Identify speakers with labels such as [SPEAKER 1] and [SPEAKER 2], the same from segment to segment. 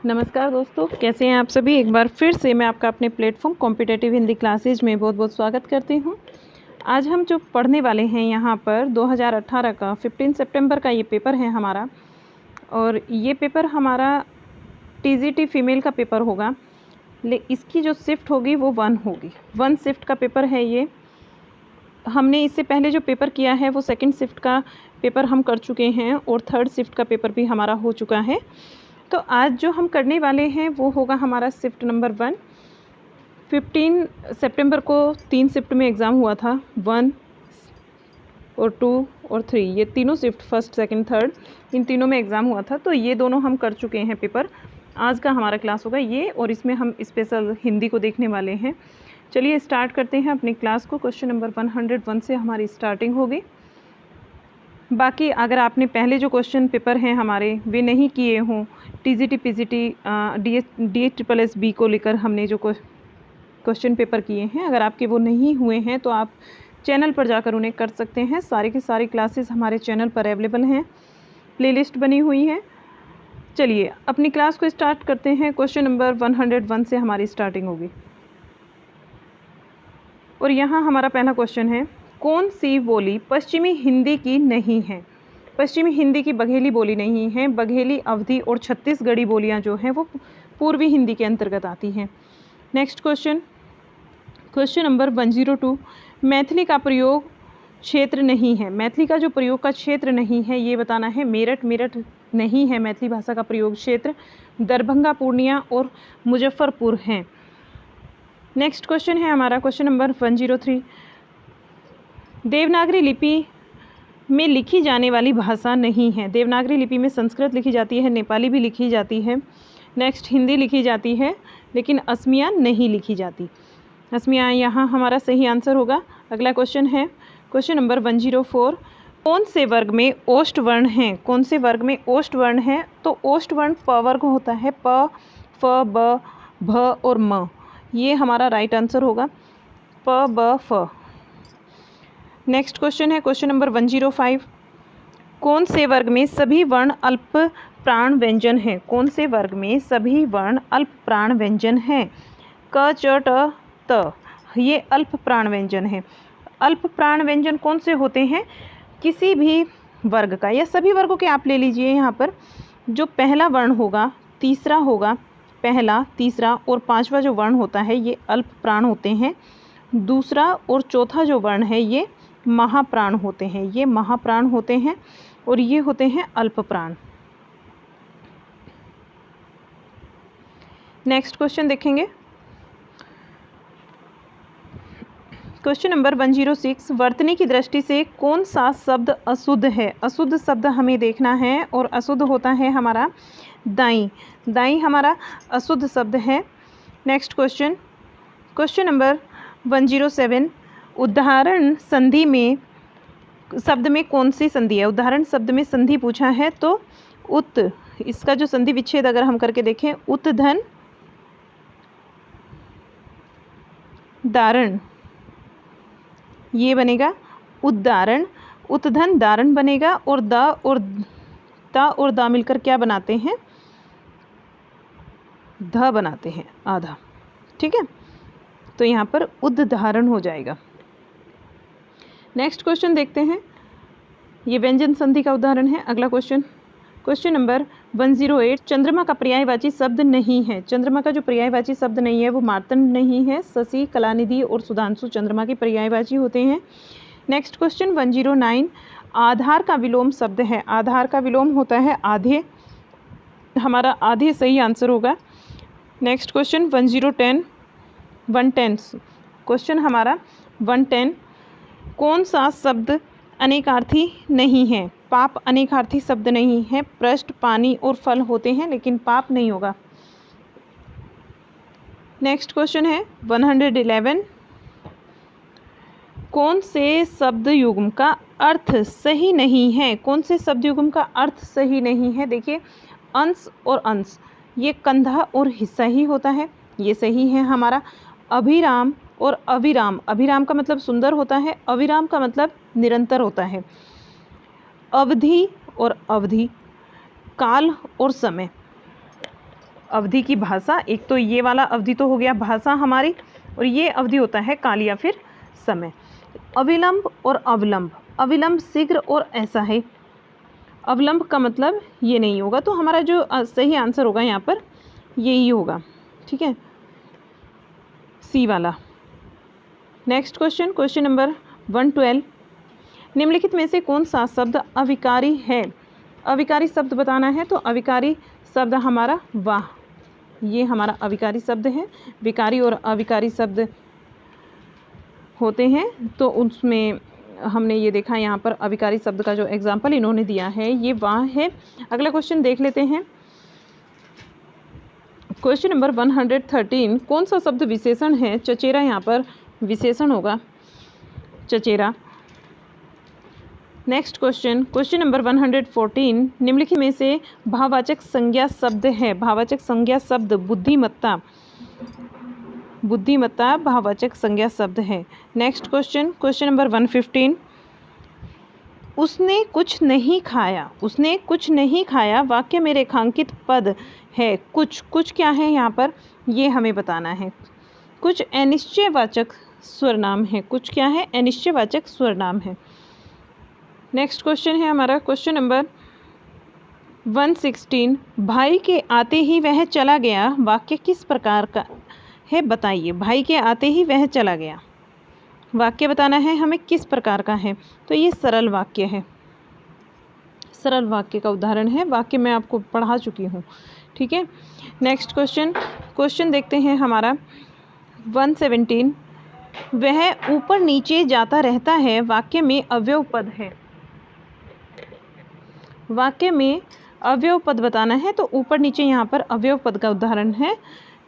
[SPEAKER 1] नमस्कार दोस्तों, कैसे हैं आप सभी। एक बार फिर से मैं आपका अपने प्लेटफॉर्म कॉम्पिटिटिव हिंदी क्लासेज में बहुत बहुत स्वागत करती हूं। आज हम जो पढ़ने वाले हैं यहाँ पर 2018 का 15 सितंबर का ये पेपर है हमारा, और ये पेपर हमारा टीजीटी फीमेल का पेपर होगा। इसकी जो शिफ्ट होगी वो 1 होगी। 1 शिफ्ट का पेपर है ये। हमने इससे पहले जो पेपर किया है वो 2nd शिफ्ट का पेपर हम कर चुके हैं और 3rd शिफ्ट का पेपर भी हमारा हो चुका है। तो आज जो हम करने वाले हैं वो होगा हमारा शिफ्ट नंबर 1। 15 सितंबर को 3 शिफ्ट में एग्ज़ाम हुआ था, 1 और 2 और 3, ये तीनों शिफ्ट 1st, 2nd, 3rd इन तीनों में एग्ज़ाम हुआ था। तो ये दोनों हम कर चुके हैं पेपर। आज का हमारा क्लास होगा ये, और इसमें हम स्पेशल हिंदी को देखने वाले हैं। चलिए स्टार्ट करते हैं अपनी क्लास को। क्वेश्चन नंबर 101 से हमारी स्टार्टिंग होगी। बाकी अगर आपने पहले जो क्वेश्चन पेपर हैं हमारे वे नहीं किए हों, टीजीटी पीजीटी DSSS को लेकर हमने जो क्वेश्चन पेपर किए हैं, अगर आपके वो नहीं हुए हैं तो आप चैनल पर जाकर उन्हें कर सकते हैं। सारी की सारी क्लासेस हमारे चैनल पर अवेलेबल हैं, प्लेलिस्ट बनी हुई है। चलिए अपनी क्लास को स्टार्ट करते हैं। क्वेश्चन नंबर 101 से हमारी स्टार्टिंग होगी, और यहाँ हमारा पहला क्वेश्चन है, कौन सी बोली पश्चिमी हिंदी की नहीं है। पश्चिमी हिंदी की बघेली बोली नहीं है। बघेली, अवधी और छत्तीसगढ़ी बोलियां जो हैं वो पूर्वी हिंदी के अंतर्गत आती हैं। Next question, question number 102, Maithili का प्रयोग क्षेत्र नहीं है। मैथिली का जो प्रयोग का क्षेत्र नहीं है ये बताना है। मेरठ नहीं है मैथिली भाषा का प्रयोग क्षेत्र। दरभंगा, पूर्णिया और मुजफ्फरपुर हैं। नेक्स्ट क्वेश्चन है हमारा क्वेश्चन नंबर 103, देवनागरी लिपि में लिखी जाने वाली भाषा नहीं है। देवनागरी लिपि में संस्कृत लिखी जाती है, नेपाली भी लिखी जाती है, नेक्स्ट हिंदी लिखी जाती है, लेकिन असमिया नहीं लिखी जाती। असमिया यहाँ हमारा सही आंसर होगा। अगला क्वेश्चन है क्वेश्चन नंबर 104, कौन से वर्ग में ओष्ठ वर्ण हैं। कौन से वर्ग में ओष्ठ वर्ण है। तो ओष्ठ वर्ण प वर्ग होता है, प, फ, ब, भ और म। ये हमारा राइट आंसर होगा, प, ब, फ। नेक्स्ट क्वेश्चन है क्वेश्चन नंबर 105, कौन से वर्ग में सभी वर्ण अल्प प्राण व्यंजन हैं। कौन से वर्ग में सभी वर्ण अल्प प्राण व्यंजन हैं। क, च, ट, त, ये अल्प प्राण व्यंजन हैं। अल्प प्राण व्यंजन कौन से होते हैं। किसी भी वर्ग का या सभी वर्गों के आप ले लीजिए। यहाँ पर जो पहला वर्ण होगा, तीसरा होगा, पहला, तीसरा और पांचवा जो वर्ण होता है ये अल्प प्राण होते हैं। दूसरा और चौथा जो वर्ण है ये महाप्राण होते हैं। ये महाप्राण होते हैं और ये होते हैं अल्प प्राण। नेक्स्ट क्वेश्चन देखेंगे, क्वेश्चन नंबर 106, वर्तनी की दृष्टि से कौन सा शब्द अशुद्ध है। अशुद्ध शब्द हमें देखना है, और अशुद्ध होता है हमारा दाई। दाई हमारा अशुद्ध शब्द है। नेक्स्ट क्वेश्चन, क्वेश्चन नंबर 107, उदाहरण संधि में शब्द में कौन सी संधि है। उदाहरण शब्द में संधि पूछा है तो उत, इसका जो संधि विच्छेद अगर हम करके देखें, उत धन दारण, ये बनेगा उद्दारण। उत्धन दारण बनेगा, और द और ता और दा मिलकर क्या बनाते हैं, ध बनाते हैं, आधा। ठीक है, तो यहाँ पर उद्धारण हो जाएगा। नेक्स्ट क्वेश्चन देखते हैं, ये व्यंजन संधि का उदाहरण है। अगला क्वेश्चन, क्वेश्चन नंबर 108, चंद्रमा का पर्यायवाची शब्द नहीं है। चंद्रमा का जो पर्यायवाची शब्द नहीं है वो मार्तंड नहीं है। शशि, कलानिधि और सुधांशु चंद्रमा के पर्यायवाची होते हैं। नेक्स्ट क्वेश्चन 109, आधार का विलोम शब्द है। आधार का विलोम होता है आधे, हमारा आधे सही आंसर होगा। नेक्स्ट क्वेश्चन 110, क्वेश्चन हमारा 110, कौन सा शब्द अनेकार्थी नहीं है। पाप अनेकार्थी शब्द नहीं है। पृष्ठ, पानी और फल होते हैं, लेकिन पाप नहीं होगा। नेक्स्ट क्वेश्चन है 111, कौन से शब्द युग्म का अर्थ सही नहीं है। कौन से शब्द युग्म का अर्थ सही नहीं है। देखिए, अंश और अंश, ये कंधा और हिस्सा ही होता है, ये सही है हमारा। अभिराम और अविराम, अभिराम का मतलब सुंदर होता है, अविराम का मतलब निरंतर होता है। अवधि और अवधि, काल और समय, अवधि की भाषा, एक तो ये वाला अवधि तो हो गया भाषा हमारी, और ये अवधि होता है काल या फिर समय। अविलंब और अवलंब, अविलंब शीघ्र और ऐसा है, अवलंब का मतलब ये नहीं होगा, तो हमारा जो सही आंसर होगा यहाँ पर यही होगा, ठीक है, सी वाला। नेक्स्ट क्वेश्चन, क्वेश्चन नंबर 112, निम्नलिखित में से कौन सा शब्द अविकारी है? अविकारी शब्द बताना है, तो अविकारी शब्द हमारा वाह, ये हमारा अविकारी शब्द है। विकारी और अविकारी शब्द होते हैं, तो उसमें हमने ये देखा यहाँ पर अविकारी शब्द का जो एग्जाम्पल इन्होंने दिया है ये वाह है। अगला क्वेश्चन देख लेते हैं, क्वेश्चन नंबर 113, कौन सा शब्द विशेषण है? चचेरा यहाँ पर विशेषण होगा, चचेरा। नेक्स्ट क्वेश्चन, क्वेश्चन नंबर 114, निम्नलिखित में से भाववाचक संज्ञा शब्द है? भाववाचक संज्ञा शब्द बुद्धिमत्ता, बुद्धिमत्ता भाववाचक संज्ञा शब्द है। नेक्स्ट क्वेश्चन, क्वेश्चन नंबर 115, उसने कुछ नहीं खाया, उसने कुछ नहीं खाया वाक्य में रेखांकित पद है। कुछ, कुछ क्या है यहाँ पर ये हमें बताना है। कुछ अनिश्चयवाचक स्वरनाम है, कुछ क्या है? अनिश्चयवाचक स्वरनाम है। नेक्स्ट क्वेश्चन है हमारा क्वेश्चन नंबर 116, भाई के आते ही वह चला गया वाक्य किस प्रकार का है बताइए? भाई के आते ही वह चला गया, वाक्य बताना है हमें किस प्रकार का है, तो ये सरल वाक्य है, सरल वाक्य का उदाहरण है, वाक्य मैं आपको पढ़ा चुकी हूँ, ठीक है। नेक्स्ट क्वेश्चन, क्वेश्चन देखते हैं हमारा 117, वह ऊपर नीचे जाता रहता है वाक्य में अवयव पद है, वाक्य में अवयव पद बताना है, तो ऊपर नीचे यहाँ पर अवयव पद का उदाहरण है।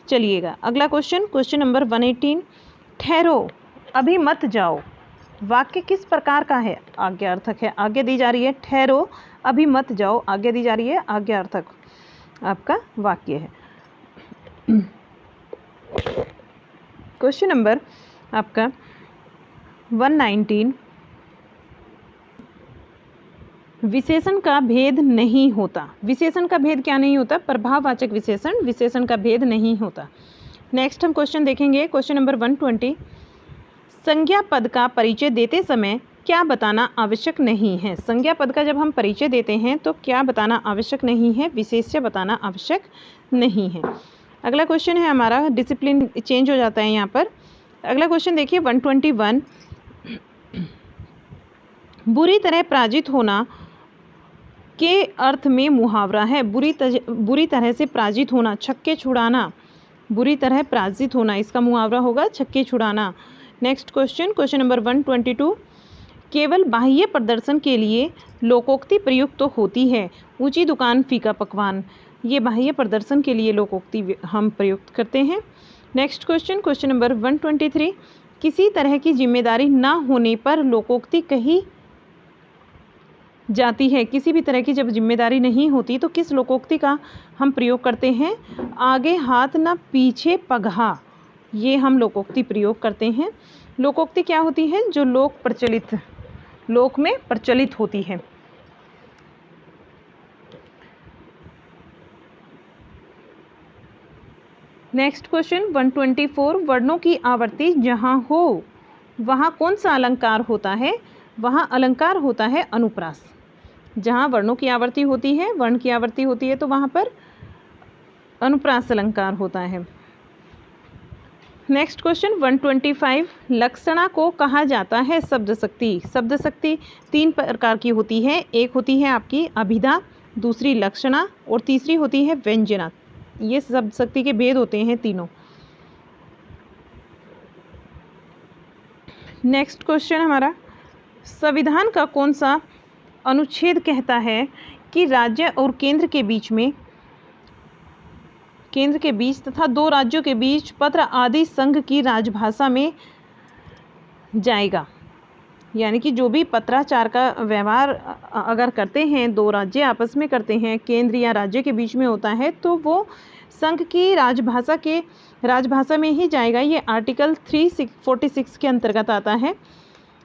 [SPEAKER 1] चलिएगा अगला क्वेश्चन, क्वेश्चन नंबर 118, ठहरो अभी मत जाओ, वाक्य किस प्रकार का है? आज्ञार्थक है, आज्ञा दी जा रही है, ठहरो अभी मत जाओ, आज्ञा दी जा रही है, आज्ञार्थक आपका वाक्य है। क्वेश्चन नंबर आपका 119, विशेषण का भेद नहीं होता, विशेषण का भेद क्या नहीं होता? प्रभाववाचक विशेषण, विशेषण का भेद नहीं होता। नेक्स्ट हम क्वेश्चन देखेंगे, क्वेश्चन नंबर 120, संज्ञा पद का परिचय देते समय क्या बताना आवश्यक नहीं है? संज्ञा पद का जब हम परिचय देते हैं तो क्या बताना आवश्यक नहीं है? विशेष्य बताना आवश्यक नहीं है। अगला क्वेश्चन है हमारा, डिसिप्लिन चेंज हो जाता है यहाँ पर। अगला क्वेश्चन देखिए 121, बुरी तरह पराजित होना के अर्थ में मुहावरा है। बुरी तरह से पराजित होना, छक्के छुड़ाना, बुरी तरह पराजित होना, इसका मुहावरा होगा छक्के छुड़ाना। नेक्स्ट क्वेश्चन, क्वेश्चन नंबर 122, केवल बाह्य प्रदर्शन के लिए लोकोक्ति प्रयुक्त तो होती है, ऊंची दुकान फीका पकवान, ये बाह्य प्रदर्शन के लिए लोकोक्ति हम प्रयुक्त करते हैं। नेक्स्ट क्वेश्चन, क्वेश्चन नंबर 123, किसी तरह की जिम्मेदारी ना होने पर लोकोक्ति कही जाती है। किसी भी तरह की जब जिम्मेदारी नहीं होती तो किस लोकोक्ति का हम प्रयोग करते हैं? आगे हाथ ना पीछे पगहा, ये हम लोकोक्ति प्रयोग करते हैं। लोकोक्ति क्या होती है? जो लोक प्रचलित, लोक में प्रचलित होती है। नेक्स्ट क्वेश्चन 124, वर्णों की आवर्ती जहाँ हो वहाँ कौन सा अलंकार होता है? वहाँ अलंकार होता है अनुप्रास। जहाँ वर्णों की आवर्ती होती है, वर्ण की आवर्ती होती है, तो वहाँ पर अनुप्रास अलंकार होता है। नेक्स्ट क्वेश्चन 125, लक्षणा को कहा जाता है शब्द शक्ति। शब्द शक्ति तीन प्रकार की होती है, एक होती है आपकी अभिधा, दूसरी लक्षणा और तीसरी होती है व्यंजना। ये शब्द शक्ति के भेद होते हैं तीनों। नेक्स्ट क्वेश्चन हमारा, संविधान का कौन सा अनुच्छेद कहता है कि राज्य और केंद्र के बीच तथा दो राज्यों के बीच पत्र आदि संघ की राजभाषा में जाएगा? यानी कि जो भी पत्राचार का व्यवहार अगर करते हैं, दो राज्य आपस में करते हैं, केंद्र या राज्य के बीच में होता है, तो वो संघ की राजभाषा में ही जाएगा। ये आर्टिकल 346 के अंतर्गत आता है।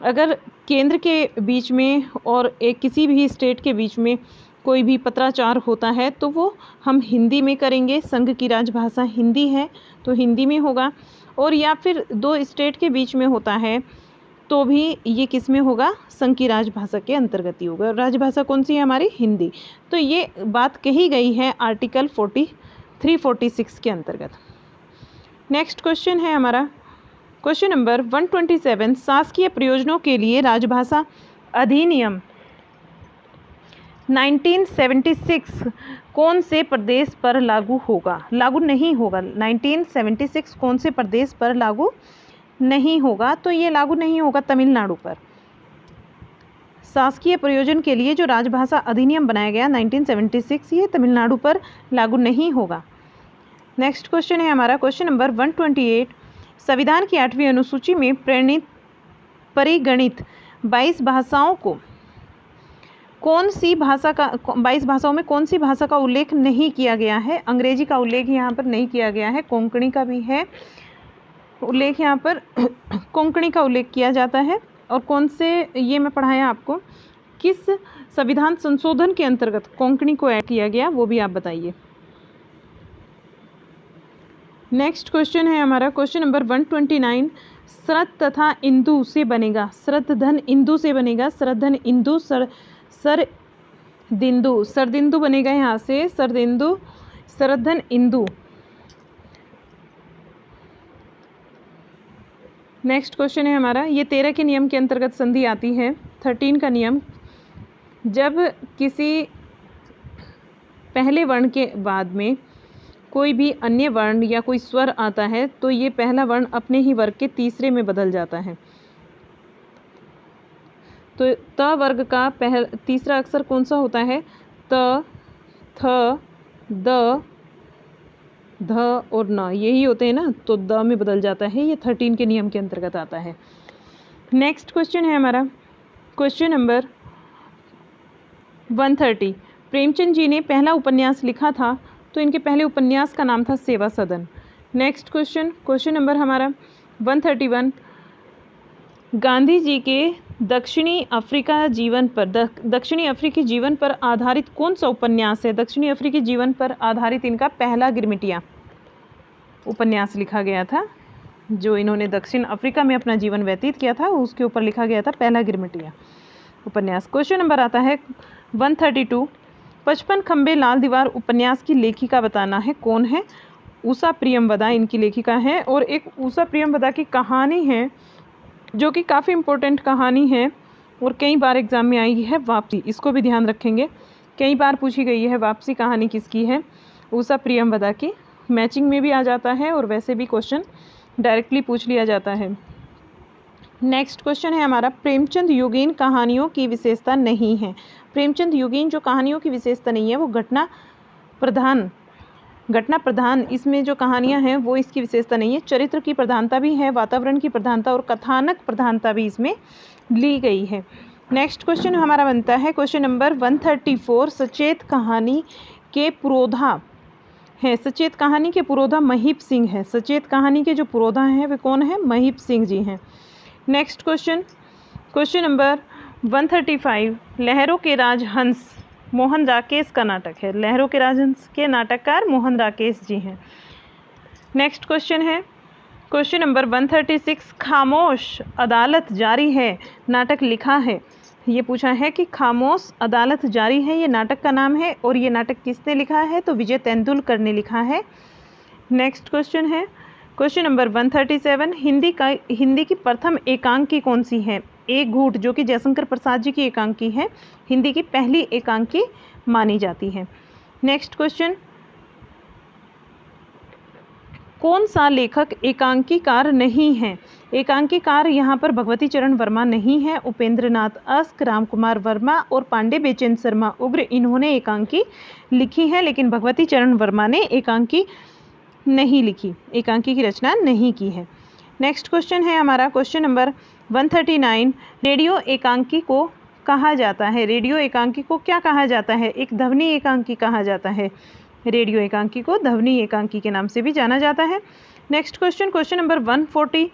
[SPEAKER 1] अगर केंद्र के बीच में और एक किसी भी स्टेट के बीच में कोई भी पत्राचार होता है तो वो हम हिंदी में करेंगे। संघ की राजभाषा हिंदी है तो हिंदी में होगा। और या फिर दो स्टेट के बीच में होता है तो भी ये किस में होगा, संघ की राजभाषा के अंतर्गत ही होगा। राजभाषा कौन सी है हमारी, हिंदी। तो ये बात कही गई है आर्टिकल 346 के अंतर्गत। नेक्स्ट क्वेश्चन है हमारा क्वेश्चन नंबर 127, शासकीय प्रयोजनों के लिए राजभाषा अधिनियम 1976 कौन से प्रदेश पर लागू होगा, लागू नहीं होगा। 1976 कौन से प्रदेश पर लागू नहीं होगा, तो ये लागू नहीं होगा तमिलनाडु पर। शासकीय प्रयोजन के लिए जो राजभाषा अधिनियम बनाया गया 1976, ये तमिलनाडु पर लागू नहीं होगा। नेक्स्ट क्वेश्चन है हमारा क्वेश्चन नंबर 128, संविधान की 8वीं अनुसूची में परिगणित 22 भाषाओं को कौन सी भाषा का 22 भाषाओं में कौन सी भाषा का उल्लेख नहीं किया गया है। अंग्रेजी का उल्लेख यहाँ पर नहीं किया गया है, कोंकणी का भी है उल्लेख, यहाँ पर कोंकणी का उल्लेख किया जाता है। और कौन से, ये मैं पढ़ाया आपको, किस संविधान संशोधन के अंतर्गत कोंकणी को ऐड किया गया वो भी आप बताइए। नेक्स्ट क्वेश्चन है हमारा क्वेश्चन नंबर 129, शरद तथा इंदु से बनेगा, शरद धन इंदु से बनेगा, शरद धन इंदु सरदिंदु बनेगा यहाँ से, सरदिंदु शरदधन इंदु। नेक्स्ट क्वेश्चन है हमारा, ये 13 के नियम के अंतर्गत संधि आती है। 13 का नियम, जब किसी पहले वर्ण के बाद में कोई भी अन्य वर्ण या कोई स्वर आता है तो ये पहला वर्ण अपने ही वर्ग के तीसरे में बदल जाता है। तो त वर्ग का तीसरा अक्षर कौन सा होता है, त, थ, द, ध और न, यही होते हैं ना, तो द में बदल जाता है। ये 13 के नियम के अंतर्गत आता है। नेक्स्ट क्वेश्चन है हमारा क्वेश्चन नंबर 130, प्रेमचंद जी ने पहला उपन्यास लिखा था तो इनके पहले उपन्यास का नाम था सेवा सदन। नेक्स्ट क्वेश्चन नंबर हमारा 131, गांधी जी के दक्षिणी अफ्रीकी जीवन पर आधारित कौन सा उपन्यास है। दक्षिणी अफ्रीकी जीवन पर आधारित इनका पहला गिरमिटिया उपन्यास लिखा गया था। जो इन्होंने दक्षिण अफ्रीका में अपना जीवन व्यतीत किया था उसके ऊपर लिखा गया था पहला गिरमिटिया उपन्यास। क्वेश्चन नंबर आता है 132, 55 खंबे लाल दीवार उपन्यास की लेखिका बताना है, कौन है। उषा प्रियमवदा इनकी लेखिका है। और एक उषा प्रियमवदा की कहानी है जो कि काफ़ी इम्पोर्टेंट कहानी है और कई बार एग्जाम में आई है, वापसी, इसको भी ध्यान रखेंगे, कई बार पूछी गई है। वापसी कहानी किसकी है, उषा प्रियमवदा की। मैचिंग में भी आ जाता है और वैसे भी क्वेश्चन डायरेक्टली पूछ लिया जाता है। नेक्स्ट क्वेश्चन है हमारा, प्रेमचंद युगीन कहानियों की विशेषता नहीं है। प्रेमचंद युगीन जो कहानियों की विशेषता नहीं है वो घटना प्रधान इसमें जो कहानियां हैं वो इसकी विशेषता नहीं है। चरित्र की प्रधानता भी है, वातावरण की प्रधानता और कथानक प्रधानता भी इसमें ली गई है। नेक्स्ट क्वेश्चन हमारा बनता है क्वेश्चन नंबर 134, सचेत कहानी के पुरोधा है। सचेत कहानी के पुरोधा महीप सिंह है। सचेत कहानी के जो पुरोधा हैं वे कौन है, महीप सिंह जी हैं। नेक्स्ट क्वेश्चन नंबर 135, लहरों के राजहंस मोहन राकेश का नाटक है। लहरों के राजहंस के नाटककार मोहन राकेश जी हैं। नेक्स्ट क्वेश्चन है क्वेश्चन नंबर 136, खामोश अदालत जारी है नाटक लिखा है। ये पूछा है कि खामोश अदालत जारी है ये नाटक का नाम है और ये नाटक किसने लिखा है, तो विजय तेंदुलकर ने लिखा है। नेक्स्ट क्वेश्चन है क्वेश्चन नंबर 137, हिंदी की प्रथम एकांकी कौन सी है। एक घूट, जो कि जयशंकर प्रसाद जी की एकांकी है, हिंदी की पहली एकांकी मानी जाती है। नेक्स्ट क्वेश्चन, कौन सा लेखक एकांकीकार नहीं है। एकांकीकार यहाँ पर भगवती चरण वर्मा नहीं है, उपेंद्र नाथ अस्क, रामकुमार वर्मा और पांडे बेचैन शर्मा उग्र इन्होंने एकांकी लिखी है, लेकिन भगवती चरण वर्मा ने एकांकी नहीं लिखी, एकांकी की रचना नहीं की है। नेक्स्ट क्वेश्चन है हमारा क्वेश्चन नंबर 139, रेडियो एकांकी को कहा जाता है। रेडियो एकांकी को क्या कहा जाता है, एक ध्वनि एकांकी कहा जाता है। रेडियो एकांकी को ध्वनि एकांकी के नाम से भी जाना जाता है। नेक्स्ट क्वेश्चन नंबर 140,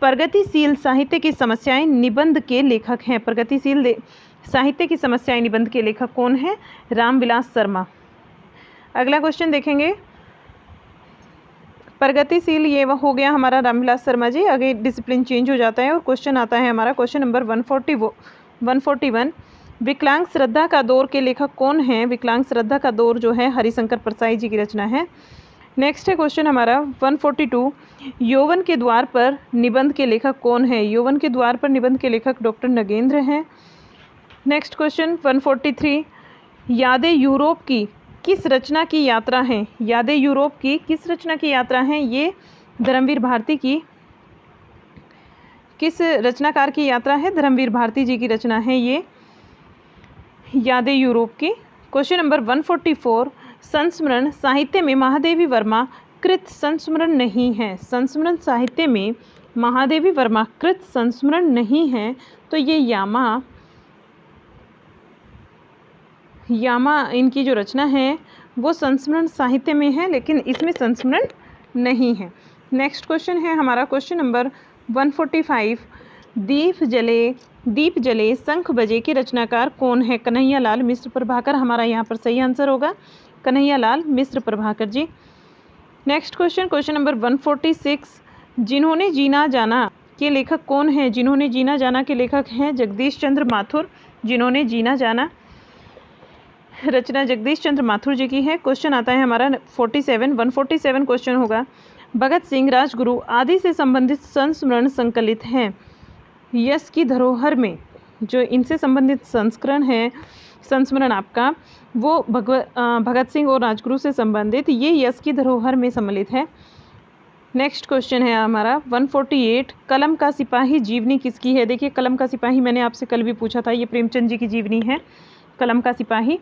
[SPEAKER 1] प्रगतिशील साहित्य की समस्याएं निबंध के लेखक हैं। प्रगतिशील साहित्य की समस्याएं निबंध के लेखक कौन है? रामविलास शर्मा। अगला क्वेश्चन देखेंगे, प्रगतिशील, ये हो गया हमारा रामविलास शर्मा जी। आगे डिसिप्लिन चेंज हो जाता है और क्वेश्चन आता है हमारा क्वेश्चन नंबर 141, विकलांग श्रद्धा का दौर के लेखक कौन है? विकलांग श्रद्धा का दौर जो है हरिशंकर परसाई जी की रचना है। नेक्स्ट है क्वेश्चन हमारा 142, यौवन के द्वार पर निबंध के लेखक कौन है? यौवन के द्वार पर निबंध के लेखक डॉक्टर नगेंद्र हैं। नेक्स्ट क्वेश्चन 143, यादें यूरोप की किस रचना की यात्रा है? यादें यूरोप की किस रचना की यात्रा है? ये धर्मवीर भारती की किस रचनाकार की यात्रा है? धर्मवीर भारती जी की रचना है ये यादें यूरोप की। क्वेश्चन नंबर 144, संस्मरण साहित्य में महादेवी वर्मा कृत संस्मरण नहीं है। संस्मरण साहित्य में महादेवी वर्मा कृत संस्मरण नहीं है, तो ये यामा इनकी जो रचना है वो संस्मरण साहित्य में है, लेकिन इसमें संस्मरण नहीं है। नेक्स्ट क्वेश्चन है हमारा क्वेश्चन नंबर 145, दीप जले शंख बजे के रचनाकार कौन है? कन्हैयालाल मिश्र प्रभाकर हमारा यहाँ पर सही आंसर होगा, कन्हैयालाल मिश्र Prabhakar ji. Next question number 146, जिन्होंने जीना जाना के लेखक कौन है? जिन्होंने जीना जाना के लेखक हैं जगदीश चंद्र माथुर। जिन्होंने जीना जाना रचना जगदीश चंद्र माथुर जी की है। क्वेश्चन आता है हमारा 147 क्वेश्चन होगा, भगत सिंह, राजगुरु आदि से संबंधित संस्मरण संकलित हैं यश की धरोहर में। जो इनसे संबंधित संस्मरण आपका वो भगत सिंह और राजगुरु से संबंधित ये यश की धरोहर में सम्मिलित है। नेक्स्ट क्वेश्चन है हमारा 148, कलम का सिपाही जीवनी किसकी है? देखिए, कलम का सिपाही मैंने आपसे कल भी पूछा था, ये प्रेमचंद जी की जीवनी है। कलम का सिपाही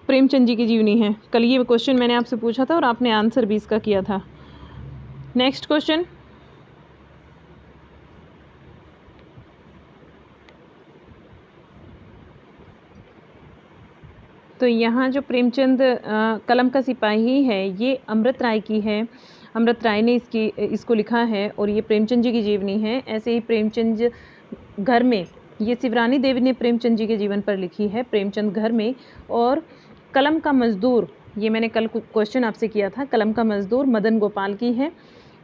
[SPEAKER 1] प्रेमचंद जी की जीवनी है। कल ये क्वेश्चन मैंने आपसे पूछा था और आपने आंसर भी इसका किया था। नेक्स्ट क्वेश्चन, तो यहाँ जो प्रेमचंद कलम का सिपाही है ये अमृत राय की है। अमृत राय ने इसको लिखा है और ये प्रेमचंद जी की जीवनी है। ऐसे ही प्रेमचंद घर में, ये शिवरानी देवी ने प्रेमचंद जी के जीवन पर लिखी है, प्रेमचंद घर में। और कलम का मजदूर, ये मैंने कल क्वेश्चन आपसे किया था, कलम का मजदूर मदन गोपाल की है,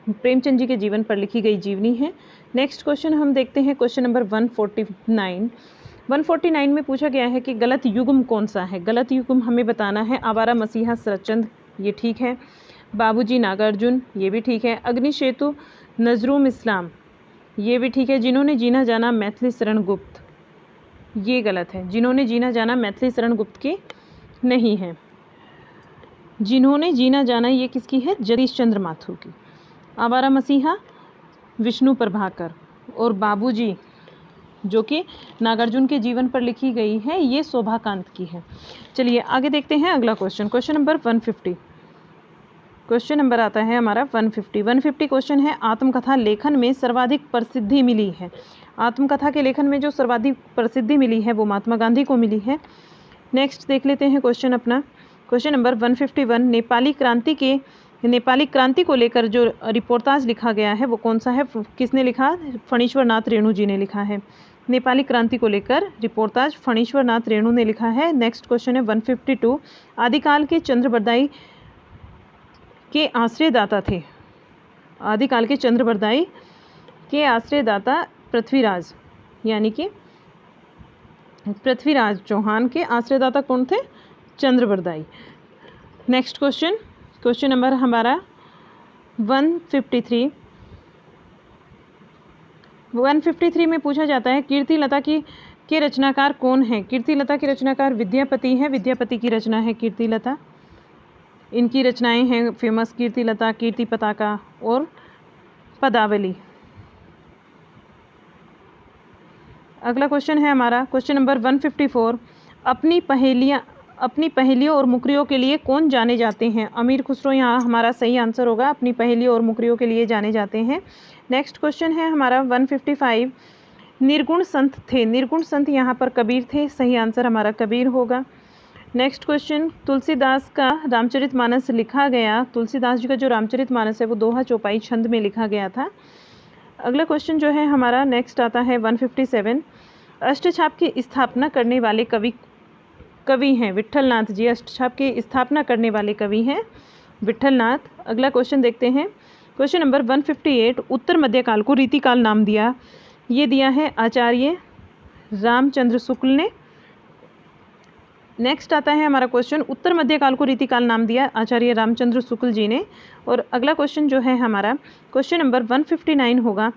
[SPEAKER 1] प्रेमचंद जी के जीवन पर लिखी गई जीवनी है। नेक्स्ट क्वेश्चन हम देखते हैं क्वेश्चन नंबर 149 में पूछा गया है कि गलत युग्म कौन सा है? गलत युग्म हमें बताना है। आवारा मसीहा शरतचंद, ये ठीक है। बाबूजी नागार्जुन, ये भी ठीक है। अग्निसेतु नजरुम इस्लाम, ये भी ठीक है। जिन्होंने जीना जाना मैथिली शरण गुप्त, ये गलत है। जिन्होंने जीना जाना मैथिली शरण गुप्त की नहीं है। जिन्होंने जीना जाना ये किसकी है? जगदीश चंद्र माथुर की। आवारा मसीहा विष्णु प्रभाकर और बाबूजी जो कि नागार्जुन के जीवन पर लिखी गई है, ये शोभाकांत की है। चलिए आगे देखते हैं अगला क्वेश्चन नंबर 150। क्वेश्चन नंबर आता है हमारा 150 क्वेश्चन है, आत्मकथा लेखन में सर्वाधिक प्रसिद्धि मिली है। आत्मकथा के लेखन में जो सर्वाधिक प्रसिद्धि मिली है वो महात्मा गांधी को मिली है। नेक्स्ट देख लेते हैं क्वेश्चन नंबर 151, नेपाली क्रांति को लेकर जो रिपोर्टाज लिखा गया है वो कौन सा है? किसने लिखा? फणीश्वर नाथ रेणु जी ने लिखा है। नेपाली क्रांति को लेकर रिपोर्टाज फणीश्वर नाथ रेणु ने लिखा है। नेक्स्ट क्वेश्चन है 152, आदिकाल के चंद्रबरदाई के आश्रयदाता थे। आदिकाल के चंद्रबरदाई के आश्रयदाता पृथ्वीराज, यानी कि पृथ्वीराज चौहान के आश्रयदाता कौन थे? चंद्रबरदाई। नेक्स्ट क्वेश्चन नंबर हमारा 153 में पूछा जाता है कीर्तिलता के रचनाकार कौन है? कीर्तिलता के रचनाकार विद्यापति हैं। विद्यापति की रचना है कीर्तिलता। इनकी रचनाएं हैं फेमस, कीर्तिलता, कीर्ति पताका और पदावली। अगला क्वेश्चन है हमारा क्वेश्चन नंबर 154, अपनी पहेलियों और मुकरियों के लिए कौन जाने जाते हैं? अमीर खुसरो यहाँ हमारा सही आंसर होगा, अपनी पहेलियों और मुकरियों के लिए जाने जाते हैं। नेक्स्ट क्वेश्चन है हमारा 155, निर्गुण संत थे। निर्गुण संत यहाँ पर कबीर थे, सही आंसर हमारा कबीर होगा। नेक्स्ट क्वेश्चन, तुलसीदास का रामचरितमानस लिखा गया। तुलसीदास जी का जो रामचरितमानस है वो दोहा चौपाई छंद में लिखा गया था। अगला क्वेश्चन जो है हमारा नेक्स्ट आता है 157, अष्टछाप की स्थापना करने वाले कवि हैं विट्ठलनाथ जी। अष्टछाप की स्थापना करने वाले कवि हैं विट्ठलनाथ। अगला क्वेश्चन देखते हैं। क्वेश्चन नंबर 158, उत्तर मध्यकाल को रीतिकाल नाम दिया, ये दिया है आचार्य रामचंद्र शुक्ल ने। नेक्स्ट आता है हमारा क्वेश्चन, उत्तर मध्यकाल को रीतिकाल नाम दिया आचार्य रामचंद्र शुक्ल जी ने। और अगला क्वेश्चन जो है हमारा क्वेश्चन नंबर 159 होगा,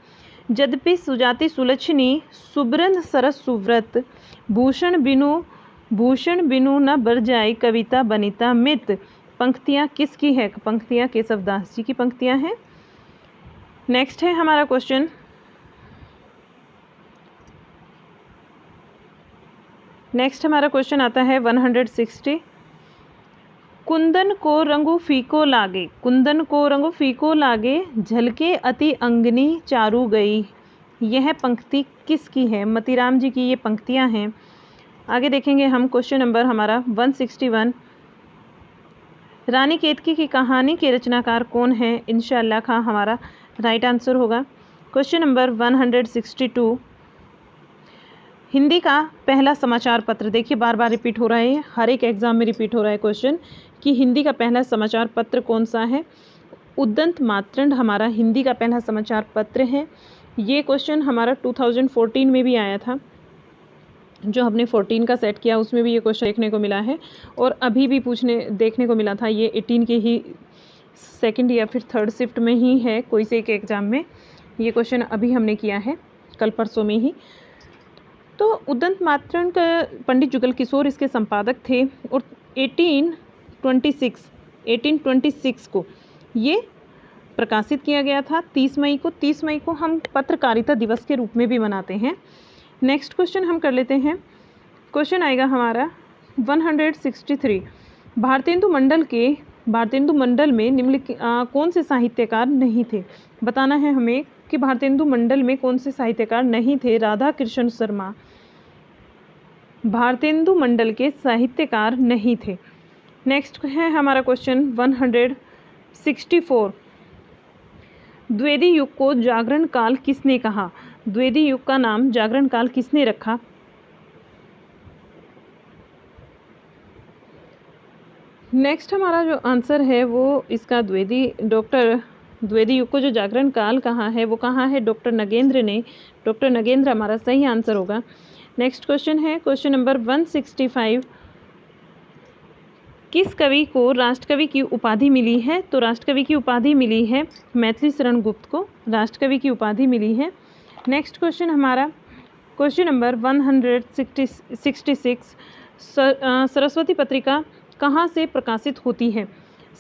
[SPEAKER 1] यद्यपि सुजाति सुलक्षणी सुब्रंद सरस सुव्रत भूषण बिनु न बरजाई कविता बनिता मित, पंक्तियाँ किसकी है? पंक्तियाँ केशवदास जी की पंक्तियाँ हैं। नेक्स्ट है हमारा क्वेश्चन, नेक्स्ट हमारा क्वेश्चन आता है 160, कुंदन को रंगु फीको लागे, कुंदन को रंगु फीको लागे झलके अति अंगनी चारू गई, यह पंक्ति किसकी है? मतीराम जी की ये पंक्तियां हैं। आगे देखेंगे हम क्वेश्चन नंबर हमारा 161, रानी केतकी की कहानी के रचनाकार कौन है? इंशाअल्लाह खां हमारा राइट आंसर होगा। क्वेश्चन नंबर 162, हिंदी का पहला समाचार पत्र, देखिए बार बार रिपीट हो रहा है, हर एक एग्जाम में रिपीट हो रहा है क्वेश्चन कि हिंदी का पहला समाचार पत्र कौन सा है? उद्दंत मातृंड हमारा हिंदी का पहला समाचार पत्र है। ये क्वेश्चन हमारा 2014 में भी आया था, जो हमने 14 का सेट किया उसमें भी ये क्वेश्चन देखने को मिला है, और अभी भी देखने को मिला था। ये 18 के ही सेकंड या फिर थर्ड शिफ्ट में ही है, कोई से एक एग्ज़ाम में ये क्वेश्चन अभी हमने किया है कल परसों में ही। तो उद्दंत मातृंड का पंडित जुगल किशोर इसके संपादक थे, और 1826 को ये प्रकाशित किया गया था। 30 मई को हम पत्रकारिता दिवस के रूप में भी मनाते हैं। नेक्स्ट क्वेश्चन हम कर लेते हैं। क्वेश्चन आएगा हमारा 163, भारतेंदु मंडल में निम्नलिखित कौन से साहित्यकार नहीं थे? बताना है हमें कि भारतेंदु मंडल में कौन से साहित्यकार नहीं थे? राधा कृष्ण शर्मा भारतेंदु मंडल के साहित्यकार नहीं थे। नेक्स्ट है हमारा क्वेश्चन 164, द्विवेदी युग को जागरण काल किसने कहा? द्विवेदी युग का नाम जागरण काल किसने रखा? नेक्स्ट हमारा जो आंसर है वो इसका डॉक्टर द्विवेदी युग को जो जागरण काल कहा है वो कहाँ है? डॉक्टर नगेंद्र ने। डॉक्टर नगेंद्र हमारा सही आंसर होगा। नेक्स्ट क्वेश्चन है क्वेश्चन नंबर 165, किस कवि को राष्ट्रकवि की उपाधि मिली है? तो राष्ट्रकवि की उपाधि मिली है मैथिली शरण गुप्त को, राष्ट्रकवि की उपाधि मिली है। नेक्स्ट क्वेश्चन हमारा क्वेश्चन नंबर 166, सरस्वती पत्रिका कहाँ से प्रकाशित होती है?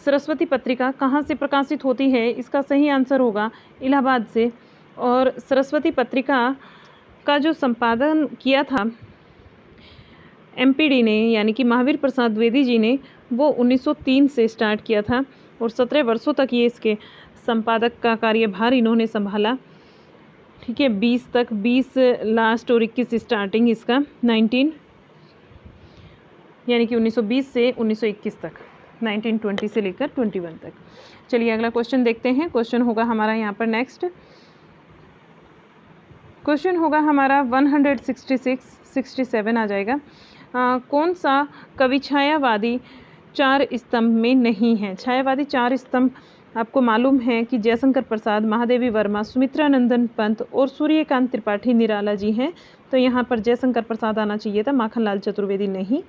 [SPEAKER 1] सरस्वती पत्रिका कहाँ से प्रकाशित होती है? इसका सही आंसर होगा इलाहाबाद से। और सरस्वती पत्रिका का जो संपादन किया था एमपीडी ने, यानी कि महावीर प्रसाद द्विवेदी जी ने, वो 1903 से स्टार्ट किया था, और 17 वर्षों तक ये इसके संपादक का कार्यभार इन्होंने संभाला। ठीक है, 20 लास्ट और 21 स्टार्टिंग इसका 19, यानी कि 1920 से 1921 तक, 1920 से लेकर 21 तक। चलिए अगला क्वेश्चन देखते हैं। क्वेश्चन होगा हमारा यहाँ पर नेक्स्ट क्वेश्चन होगा हमारा 167 आ जाएगा। कौन सा कवि छायावादी 4 स्तंभ में नहीं है? छायावादी 4 स्तंभ आपको मालूम है कि जयशंकर प्रसाद, महादेवी वर्मा, सुमित्रा नंदन पंत और सूर्यकांत त्रिपाठी निराला जी हैं। तो यहाँ पर जयशंकर प्रसाद आना चाहिए था, माखनलाल चतुर्वेदी नहीं,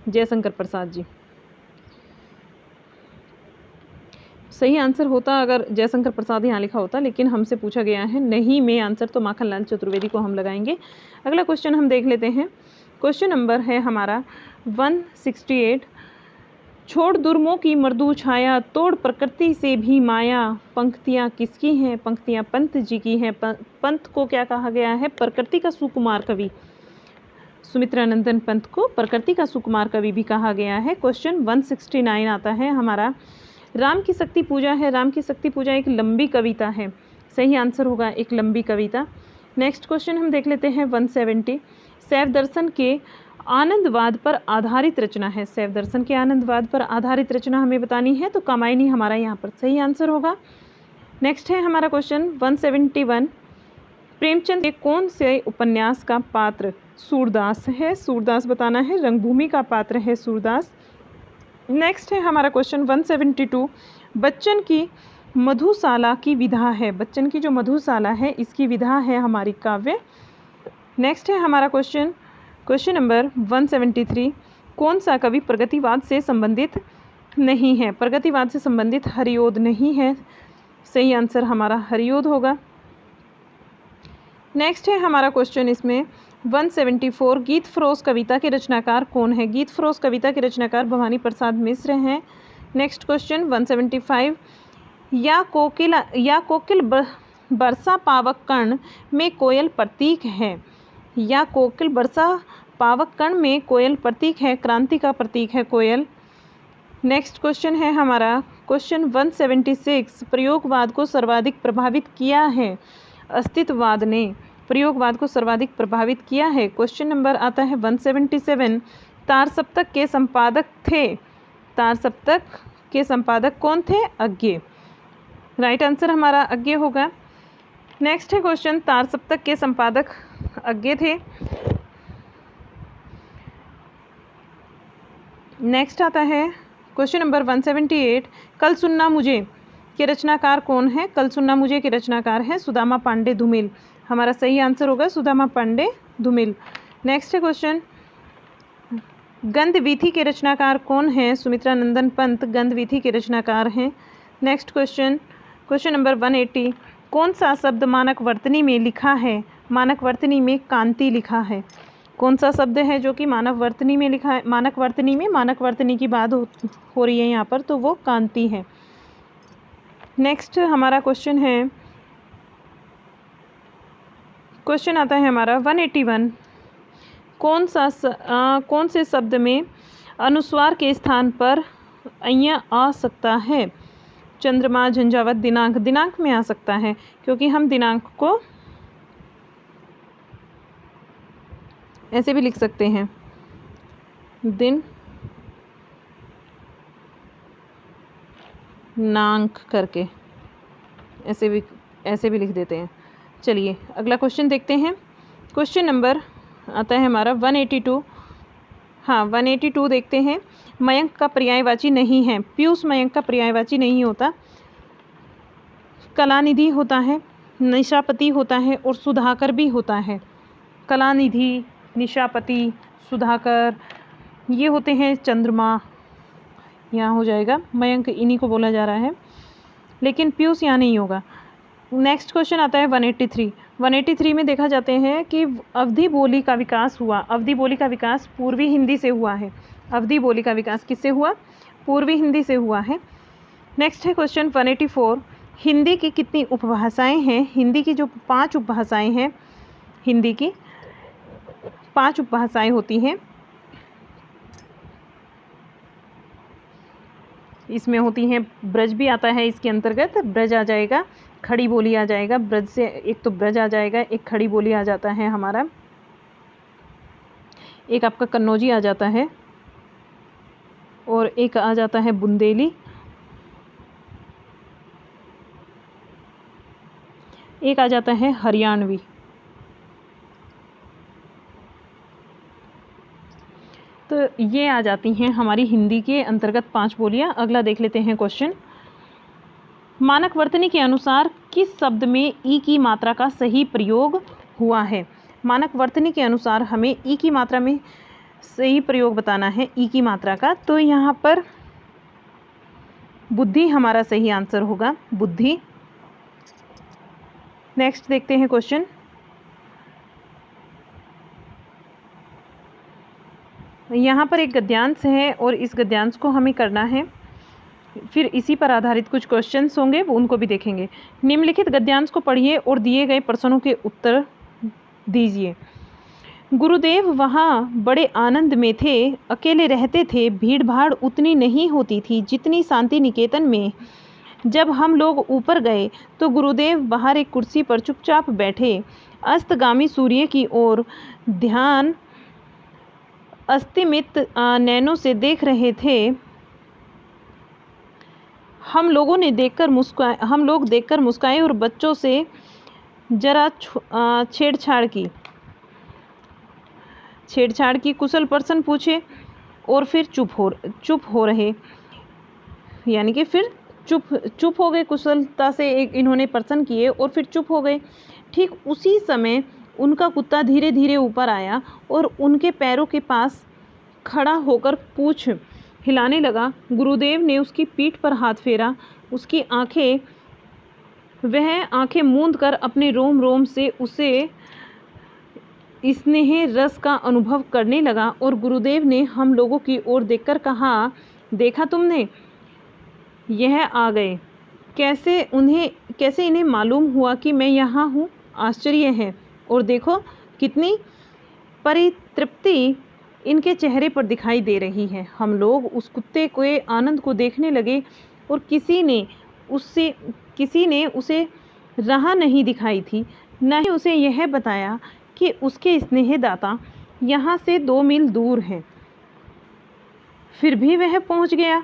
[SPEAKER 1] जयशंकर प्रसाद जी सही आंसर होता अगर जयशंकर प्रसाद यहाँ लिखा होता, लेकिन हमसे पूछा गया है नहीं में आंसर, तो माखनलाल चतुर्वेदी को हम लगाएंगे। अगला क्वेश्चन हम देख लेते हैं। क्वेश्चन नंबर है हमारा 168, छोड़ दुर्मों की मृदु छाया, तोड़ प्रकृति से भी माया, पंक्तियाँ किसकी हैं? पंक्तियाँ पंत जी की हैं। पंत को क्या कहा गया है? प्रकृति का सुकुमार कवि। सुमित्रानंदन पंत को प्रकृति का सुकुमार कवि भी कहा गया है। क्वेश्चन 169 आता है हमारा, राम की शक्ति पूजा है। राम की शक्ति पूजा एक लंबी कविता है, सही आंसर होगा एक लंबी कविता। नेक्स्ट क्वेश्चन हम देख लेते हैं 170, शैव दर्शन के आनंदवाद पर आधारित रचना है। शैव दर्शन के आनंदवाद पर आधारित रचना हमें बतानी है, तो कामायनी हमारा यहाँ पर सही आंसर होगा। नेक्स्ट है हमारा क्वेश्चन 171, प्रेमचंद के कौन से उपन्यास का पात्र सूरदास है, सूरदास बताना है, रंगभूमि का पात्र है सूरदास। नेक्स्ट है हमारा क्वेश्चन 172, बच्चन की मधुशाला की विधा है, बच्चन की जो मधुशाला है इसकी विधा है हमारी काव्य। नेक्स्ट है हमारा क्वेश्चन नंबर 173, कौन सा कवि प्रगतिवाद से संबंधित नहीं है? प्रगतिवाद से संबंधित हरिओद नहीं है, सही आंसर हमारा हरिओद होगा। नेक्स्ट है हमारा क्वेश्चन इसमें 174, गीत फरोश कविता के रचनाकार कौन है? गीत फरोश कविता के रचनाकार भवानी प्रसाद मिश्र हैं। नेक्स्ट क्वेश्चन 175, या कोकिल बरसा पावक कर्ण में कोयल प्रतीक है, या कोकिल बरसा पावक कर्ण में कोयल प्रतीक है, क्रांति का प्रतीक है कोयल। नेक्स्ट क्वेश्चन है हमारा क्वेश्चन 176, प्रयोगवाद को सर्वाधिक प्रभावित किया है अस्तित्ववाद ने, प्रयोगवाद को सर्वाधिक प्रभावित किया है। क्वेश्चन नंबर आता है 177, तार सप्तक के संपादक थे, तार सप्तक के संपादक कौन थे? अज्ञे, राइट आंसर हमारा अज्ञे होगा। नेक्स्ट है क्वेश्चन, तार सप्तक के संपादक अज्ञे थे। नेक्स्ट आता है क्वेश्चन नंबर 178, कल सुनना मुझे के रचनाकार कौन है? कल सुनना मुझे के रचनाकार हैं सुदामा पांडे धूमिल, हमारा सही आंसर होगा सुदामा पांडे धूमिल। नेक्स्ट है क्वेश्चन, गंधवीथी के रचनाकार कौन है? सुमित्रा नंदन पंत गंधवीथी के रचनाकार हैं। नेक्स्ट क्वेश्चन नंबर 180, कौन सा शब्द मानक वर्तनी में लिखा है? मानक वर्तनी में कांति लिखा है, कौन सा शब्द है जो कि मानव वर्तनी में लिखा है? मानक वर्तनी की बात हो रही है यहाँ पर, तो वो कांति है। नेक्स्ट हमारा क्वेश्चन है, क्वेश्चन आता है हमारा 181, कौन से शब्द में अनुस्वार के स्थान पर अय्या आ सकता है? चंद्रमा, झंझावत, दिनांक, दिनांक में आ सकता है क्योंकि हम दिनांक को ऐसे भी लिख सकते हैं, दिन नांक करके ऐसे भी लिख देते हैं। चलिए अगला क्वेश्चन देखते हैं। क्वेश्चन नंबर आता है हमारा 182, हाँ 182 देखते हैं। मयंक का पर्यायवाची नहीं है, पीयूष मयंक का पर्यायवाची नहीं होता, कलानिधि होता है, निशापति होता है और सुधाकर भी होता है। कलानिधि, निशापति, सुधाकर ये होते हैं चंद्रमा, यहाँ हो जाएगा, मयंक इन्हीं को बोला जा रहा है, लेकिन पीयूष यहाँ नहीं होगा। नेक्स्ट क्वेश्चन आता है 183 में देखा जाते हैं कि अवधी बोली का विकास हुआ, अवधी बोली का विकास पूर्वी हिंदी से हुआ है। अवधी बोली का विकास किससे हुआ? पूर्वी हिंदी से हुआ है। नेक्स्ट है क्वेश्चन 184, हिंदी की कितनी उपभाषाएं हैं? हिंदी की जो 5 उपभाषाएं हैं, हिंदी की 5 उपभाषाएं होती हैं, इसमें होती हैं, ब्रज भी आता है इसके अंतर्गत, ब्रज आ जाएगा, खड़ी बोली आ जाएगा, ब्रज से एक तो ब्रज आ जाएगा, एक खड़ी बोली आ जाता है हमारा, एक आपका कन्नौजी आ जाता है और एक आ जाता है बुंदेली, एक आ जाता है हरियाणवी। तो ये आ जाती हैं हमारी हिंदी के अंतर्गत 5 बोलियां। अगला देख लेते हैं क्वेश्चन, मानक वर्तनी के अनुसार किस शब्द में ई की मात्रा का सही प्रयोग हुआ है? मानक वर्तनी के अनुसार हमें ई की मात्रा में सही प्रयोग बताना है, ई की मात्रा का, तो यहाँ पर बुद्धि हमारा सही आंसर होगा, बुद्धि। नेक्स्ट देखते हैं क्वेश्चन, यहाँ पर एक गद्यांश है और इस गद्यांश को हमें करना है, फिर इसी पर आधारित कुछ क्वेश्चंस होंगे वो उनको भी देखेंगे। निम्नलिखित गद्यांश को पढ़िए और दिए गए प्रश्नों के उत्तर दीजिए। गुरुदेव वहाँ बड़े आनंद में थे, अकेले रहते थे, भीड़ भाड़ उतनी नहीं होती थी जितनी शांति निकेतन में। जब हम लोग ऊपर गए तो गुरुदेव बाहर एक कुर्सी पर चुपचाप बैठे, अस्तगामी सूर्य की ओर ध्यान अस्तिमित नैनों से देख रहे थे। हम लोग देखकर मुस्काए और बच्चों से जरा छेड़छाड़ की। छेड़छाड़ की कुशल प्रश्न पूछे और फिर चुप हो रहे, यानी कि फिर चुप हो गए। कुशलता से एक इन्होंने प्रश्न किए और फिर चुप हो गए। ठीक उसी समय उनका कुत्ता धीरे धीरे ऊपर आया और उनके पैरों के पास खड़ा होकर पूंछ हिलाने लगा। गुरुदेव ने उसकी पीठ पर हाथ फेरा, उसकी वह आंखें मूंद कर अपने रोम रोम से उसे स्नेह रस का अनुभव करने लगा और गुरुदेव ने हम लोगों की ओर देखकर कहा, देखा तुमने, यह आ गए। कैसे इन्हें मालूम हुआ कि मैं यहाँ हूँ? आश्चर्य है। और देखो कितनी परितृप्ति इनके चेहरे पर दिखाई दे रही है। हम लोग उस कुत्ते के आनंद को देखने लगे और किसी ने उसे राह नहीं दिखाई थी, न ही उसे यह बताया कि उसके स्नेहदाता यहाँ से 2 मील दूर हैं। फिर भी वह पहुँच गया।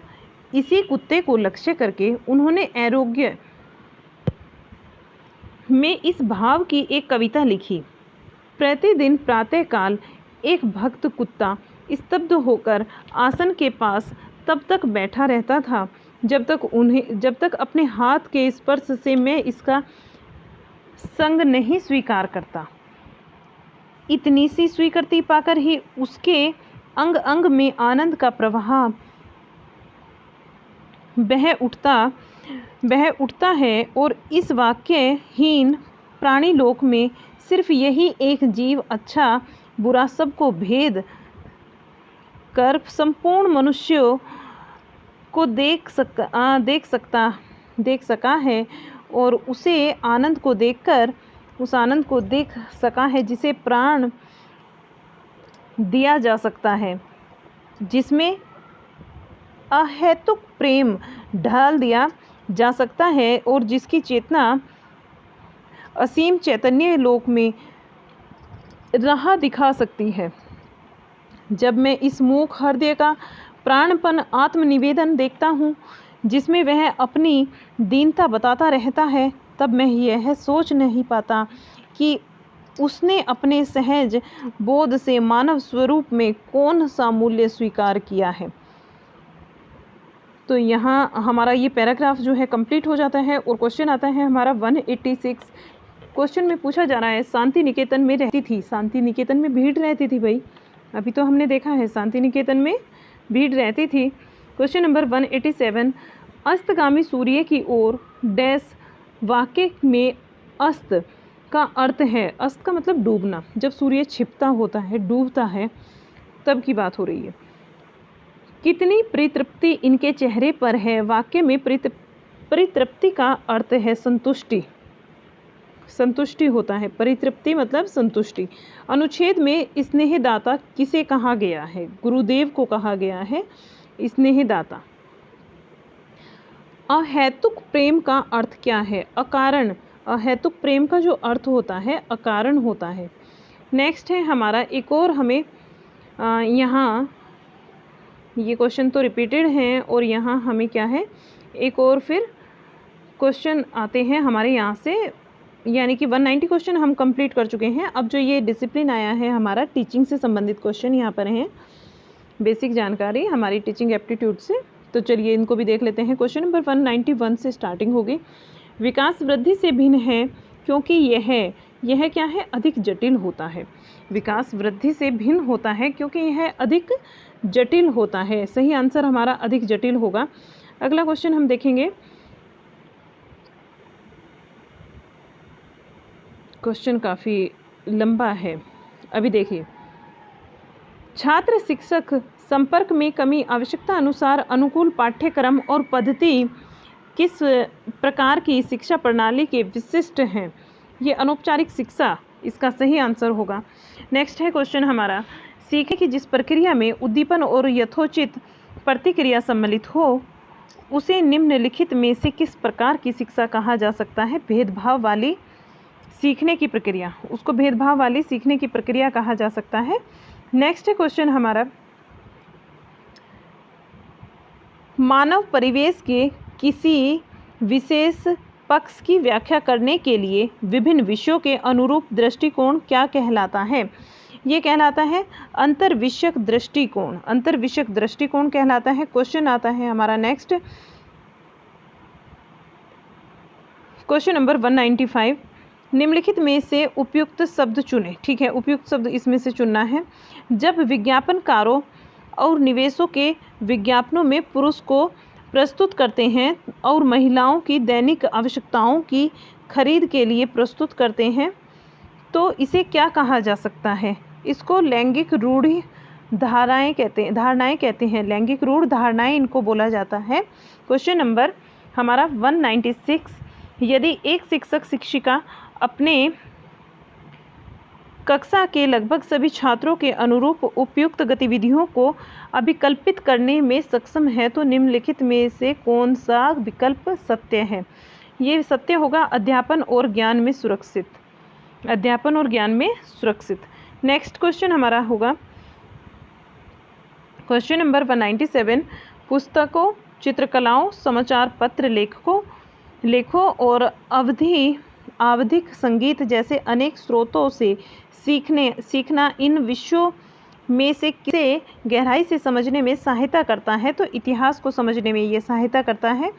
[SPEAKER 1] इसी कुत्ते को लक्ष्य करके उन्होंने आरोग्य में इस भाव की एक कविता लिखी। प्रतिदिन प्रातःकाल एक भक्त कुत्ता स्तब्ध होकर आसन के पास तब तक बैठा रहता था जब तक अपने हाथ के स्पर्श से मैं इसका संग नहीं स्वीकार करता। इतनी सी स्वीकृति पाकर ही उसके अंग अंग में आनंद का प्रवाह बह उठता है। और इस वाक्यहीन प्राणी लोक में सिर्फ यही एक जीव अच्छा बुरा सबको भेद कर संपूर्ण मनुष्यों को देख सका है और उस आनंद को देख सका है जिसे प्राण दिया जा सकता है, जिसमें अहेतुक प्रेम ढाल दिया जा सकता है और जिसकी चेतना असीम चैतन्य लोक में राह दिखा सकती है। जब मैं इस मूक हृदय का प्राणपन आत्मनिवेदन देखता हूँ जिसमें वह अपनी दीनता बताता रहता है, तब मैं यह सोच नहीं पाता कि उसने अपने सहज बोध से मानव स्वरूप में कौन सा मूल्य स्वीकार किया है। तो यहाँ हमारा ये पैराग्राफ जो है कंप्लीट हो जाता है और क्वेश्चन आता है हमारा 186। क्वेश्चन में पूछा जा रहा है, शांति निकेतन में रहती थी। शांति निकेतन में भीड़ रहती थी भाई, अभी तो हमने देखा है शांति निकेतन में भीड़ रहती थी। क्वेश्चन नंबर 187, अस्तगामी सूर्य की ओर डैश वाक्य में अस्त का अर्थ है। अस्त का मतलब डूबना, जब सूर्य छिपता होता है, डूबता है, तब की बात हो रही है। कितनी परितृप्ति इनके चेहरे पर है। वाक्य में परितृप्ति का अर्थ है संतुष्टि। संतुष्टि होता है, परितृप्ति मतलब संतुष्टि। अनुच्छेद में स्नेहदाता किसे कहा गया है? गुरुदेव को कहा गया है स्नेहदाता। अहेतुक प्रेम का अर्थ क्या है? अकारण। अहेतुक प्रेम का जो अर्थ होता है अकारण होता है। नेक्स्ट है हमारा एक और, हमें यहाँ ये क्वेश्चन तो रिपीटेड हैं और यहाँ हमें क्या है, एक और फिर क्वेश्चन आते हैं हमारे यहाँ से, यानी कि 190 क्वेश्चन हम कंप्लीट कर चुके हैं। अब जो ये डिसिप्लिन आया है हमारा टीचिंग से संबंधित क्वेश्चन यहाँ पर हैं, बेसिक जानकारी हमारी टीचिंग एप्टीट्यूड से। तो चलिए इनको भी देख लेते हैं। क्वेश्चन नंबर 191 से स्टार्टिंग होगी। विकास वृद्धि से भिन्न है क्योंकि यह क्या है, अधिक जटिल होता है। विकास वृद्धि से भिन्न होता है क्योंकि यह अधिक जटिल होता है। सही आंसर हमारा अधिक जटिल होगा। अगला क्वेश्चन हम देखेंगे। क्वेश्चन काफ़ी लंबा है, अभी देखिए। छात्र शिक्षक संपर्क में कमी, आवश्यकता अनुसार अनुकूल पाठ्यक्रम और पद्धति किस प्रकार की शिक्षा प्रणाली के विशिष्ट हैं? ये अनौपचारिक शिक्षा इसका सही आंसर होगा। नेक्स्ट है क्वेश्चन हमारा, सीखने की जिस प्रक्रिया में उद्दीपन और यथोचित प्रतिक्रिया सम्मिलित हो उसे निम्नलिखित में से किस प्रकार की शिक्षा कहा जा सकता है? भेदभाव वाली सीखने की प्रक्रिया, उसको भेदभाव वाली सीखने की प्रक्रिया कहा जा सकता है। नेक्स्ट है क्वेश्चन हमारा, मानव परिवेश के किसी विशेष पक्ष की व्याख्या करने के लिए विभिन्न विषयों के अनुरूप दृष्टिकोण क्या कहलाता है? ये कहलाता है अंतर्विषयक दृष्टिकोण, अंतर्विषयक दृष्टिकोण कहलाता है। क्वेश्चन आता है हमारा नेक्स्ट, क्वेश्चन नंबर 195, निम्नलिखित में से उपयुक्त शब्द चुनें। ठीक है, उपयुक्त शब्द इसमें से चुनना है। जब विज्ञापनकारों और निवेशों के विज्ञापनों में पुरुष को प्रस्तुत करते हैं और महिलाओं की दैनिक आवश्यकताओं की खरीद के लिए प्रस्तुत करते हैं तो इसे क्या कहा जा सकता है? इसको लैंगिक रूढ़ि धारणाएं कहते हैं। लैंगिक रूढ़ धारणाएं इनको बोला जाता है। क्वेश्चन नंबर हमारा 196, यदि एक शिक्षक शिक्षिका अपने कक्षा के लगभग सभी छात्रों के अनुरूप उपयुक्त गतिविधियों को अभिकल्पित करने में सक्षम है तो निम्नलिखित में से कौन सा विकल्प सत्य है? ये सत्य होगा अध्यापन और ज्ञान में सुरक्षित, अध्यापन और ज्ञान में सुरक्षित। नेक्स्ट क्वेश्चन हमारा होगा क्वेश्चन नंबर 197, पुस्तकों, चित्रकलाओं, समाचार पत्र लेखों और आवधिक संगीत जैसे अनेक स्रोतों से सीखना इन विषयों में से किसे गहराई से समझने में सहायता करता है? तो इतिहास को समझने में ये सहायता करता है।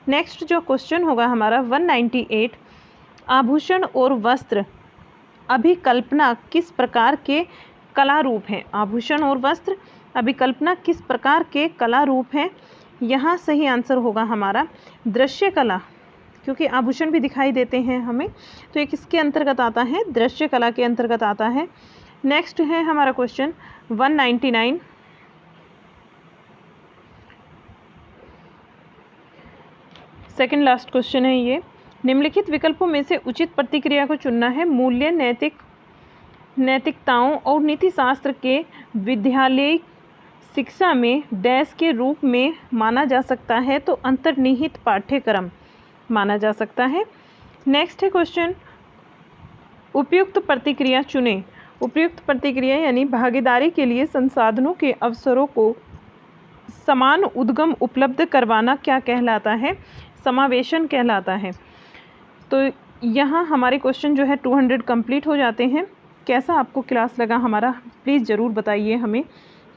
[SPEAKER 1] नेक्स्ट जो क्वेश्चन होगा हमारा 198, आभूषण और वस्त्र अभिकल्पना किस प्रकार के कला रूप हैं? आभूषण और वस्त्र अभिकल्पना किस प्रकार के कला रूप हैं? यहाँ सही आंसर होगा हमारा दृश्य कला, क्योंकि आभूषण भी दिखाई देते हैं हमें, तो ये किसके अंतर्गत आता है? दृश्य कला के अंतर्गत आता है। नेक्स्ट है हमारा क्वेश्चन 199, सेकंड लास्ट क्वेश्चन है ये, निम्नलिखित विकल्पों में से उचित प्रतिक्रिया को चुनना है। मूल्य, नैतिकताओं और नीतिशास्त्र के विद्यालयी शिक्षा में डैश के रूप में माना जा सकता है तो अंतर्निहित पाठ्यक्रम माना जा सकता है। नेक्स्ट है क्वेश्चन, उपयुक्त प्रतिक्रिया चुनें। उपयुक्त प्रतिक्रिया यानी भागीदारी के लिए संसाधनों के अवसरों को समान उद्गम उपलब्ध करवाना क्या कहलाता है? समावेशन कहलाता है। तो यहाँ हमारे क्वेश्चन जो है 200 कंप्लीट हो जाते हैं। कैसा आपको क्लास लगा हमारा, प्लीज़ ज़रूर बताइए हमें।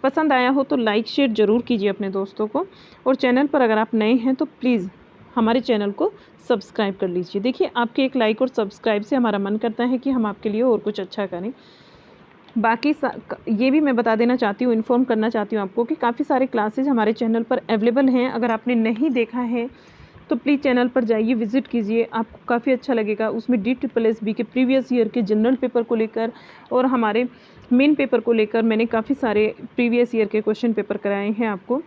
[SPEAKER 1] पसंद आया हो तो लाइक शेयर ज़रूर कीजिए अपने दोस्तों को, और चैनल पर अगर आप नए हैं तो प्लीज़ हमारे चैनल को सब्सक्राइब कर लीजिए। देखिए, आपके एक लाइक और सब्सक्राइब से हमारा मन करता है कि हम आपके लिए और कुछ अच्छा करें। बाकी ये भी मैं बता देना चाहती हूँ, इन्फॉर्म करना चाहती हूँ आपको कि काफ़ी सारे क्लासेज हमारे चैनल पर अवेलेबल हैं। अगर आपने नहीं देखा है तो प्लीज़ चैनल पर जाइए, विज़िट कीजिए, आपको काफ़ी अच्छा लगेगा। उसमें DSSB के प्रीवियस ईयर के जनरल पेपर को लेकर और हमारे मेन पेपर को लेकर मैंने काफ़ी सारे प्रीवियस ईयर के क्वेश्चन पेपर कराए हैं आपको।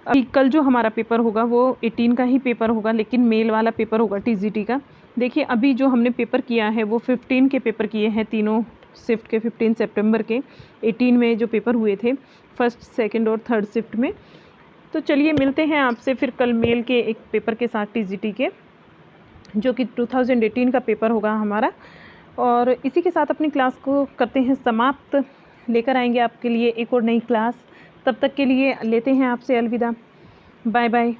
[SPEAKER 1] अभी कल जो हमारा पेपर होगा वो 18 का ही पेपर होगा, लेकिन मेल वाला पेपर होगा TGT का। देखिए, अभी जो हमने पेपर किया है वो 15 के पेपर किए हैं, तीनों शिफ्ट के 15 सितंबर के। 18 में जो पेपर हुए थे फर्स्ट, सेकंड और थर्ड शिफ्ट में। तो चलिए मिलते हैं आपसे फिर कल मेल के एक पेपर के साथ TGT के, जो कि 2018 का पेपर होगा हमारा। और इसी के साथ अपनी क्लास को करते हैं समाप्त। लेकर आएंगे आपके लिए एक और नई क्लास। तब तक के लिए लेते हैं आपसे अलविदा। Bye bye.